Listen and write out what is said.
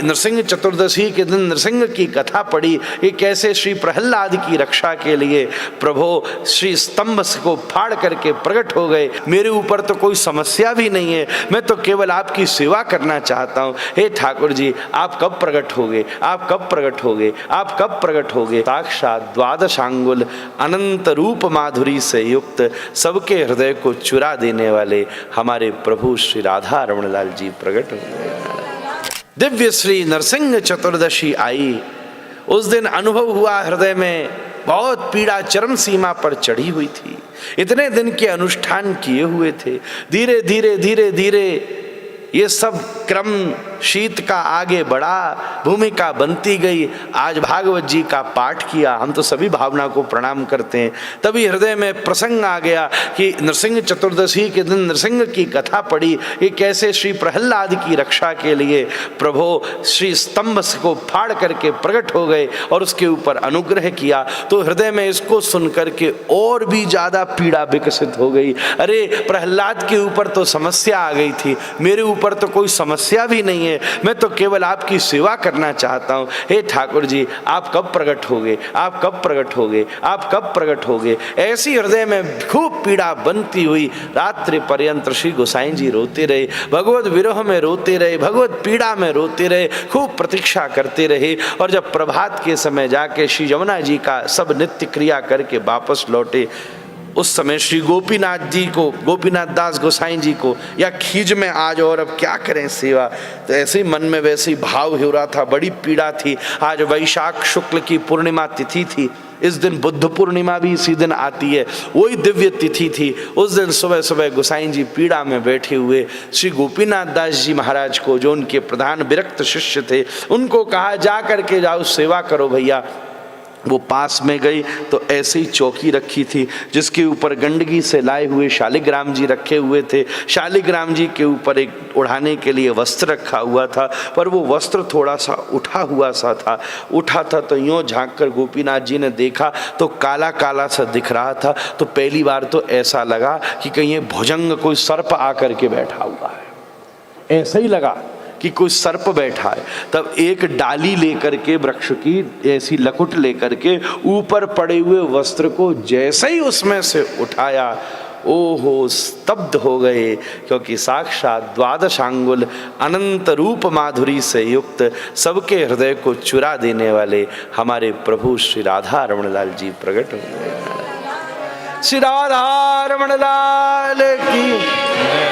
नरसिंह चतुर्दशी के दिन नरसिंह की कथा पढ़ी कि कैसे श्री प्रहलाद की रक्षा के लिए प्रभु श्री स्तंभ को फाड़ करके प्रकट हो गए। मेरे ऊपर तो कोई समस्या भी नहीं है, मैं तो केवल आपकी सेवा करना चाहता हूँ। हे ठाकुर जी, आप कब प्रकट होगे, आप कब प्रकट होगे, आप कब प्रकट होगे। साक्षात द्वादशांगुल अनंत रूप माधुरी से युक्त सबके हृदय को चुरा देने वाले हमारे प्रभु श्री राधा रमण लाल जी प्रकट हुए। दिव्य श्री नरसिंह चतुर्दशी आई, उस दिन अनुभव हुआ हृदय में बहुत पीड़ा चरम सीमा पर चढ़ी हुई थी। इतने दिन के अनुष्ठान किए हुए थे, धीरे धीरे धीरे धीरे ये सब क्रम शीत का आगे बढ़ा, भूमिका बनती गई। आज भागवत जी का पाठ किया, हम तो सभी भावना को प्रणाम करते हैं। तभी हृदय में प्रसंग आ गया कि नरसिंह चतुर्दशी के दिन नरसिंह की कथा पढ़ी कि कैसे श्री प्रहलाद की रक्षा के लिए प्रभु श्री स्तंभ को फाड़ करके प्रकट हो गए और उसके ऊपर अनुग्रह किया। तो हृदय में इसको सुन करके और भी ज्यादा पीड़ा विकसित हो गई। अरे प्रहलाद के ऊपर तो समस्या आ गई थी, मेरे ऊपर तो कोई समस्या भी नहीं है, मैं तो केवल आपकी सेवा करना चाहता हूँ। हे ठाकुर जी, आप कब प्रकट होगे, आप कब प्रकट होगे, आप कब प्रकट होगे। ऐसी हृदय में खूब पीड़ा बनती हुई रात्रि पर्यंत श्री गोसाई जी रोते रहे, भगवत विरह में रोते रहे, भगवत पीड़ा में रोते रहे, खूब प्रतीक्षा करते रहे। और जब प्रभात के समय जाके श्री यमुना जी का सब नित्य क्रिया करके वापस लौटे, उस समय श्री गोपीनाथ जी को, गोपीनाथ दास गोसाई जी को या खींच में आज और अब क्या करें सेवा, तो ऐसे ही मन में वैसे ही भाव हो रहा था, बड़ी पीड़ा थी। आज वैशाख शुक्ल की पूर्णिमा तिथि थी, इस दिन बुद्ध पूर्णिमा भी इसी दिन आती है, वही दिव्य तिथि थी। उस दिन सुबह सुबह गोसाई जी पीड़ा में बैठे हुए श्री गोपीनाथ दास जी महाराज को, जो उनके प्रधान विरक्त शिष्य थे, उनको कहा जा करके जाओ सेवा करो भैया। वो पास में गई तो ऐसी चौकी रखी थी जिसके ऊपर गंडगी से लाए हुए शालिग्राम जी रखे हुए थे। शालिग्राम जी के ऊपर एक ओढ़ाने के लिए वस्त्र रखा हुआ था, पर वो वस्त्र थोड़ा सा उठा हुआ सा था। उठा था तो यूँ झांक कर गोपीनाथ जी ने देखा तो काला काला सा दिख रहा था। तो पहली बार तो ऐसा लगा कि कहीं ये भुजंग कोई सर्प आकर के बैठा हुआ है, ऐसा ही लगा कि कोई सर्प बैठा है। तब एक डाली लेकर के, वृक्ष की ऐसी लकुट लेकर के, ऊपर पड़े हुए वस्त्र को जैसे ही उसमें से उठाया, ओहो स्तब्ध हो गए, क्योंकि साक्षात द्वादशांगुल अनंत रूप माधुरी से युक्त सबके हृदय को चुरा देने वाले हमारे प्रभु श्री राधा रमण लाल जी प्रकट हुए। श्री राधा रमण लाल की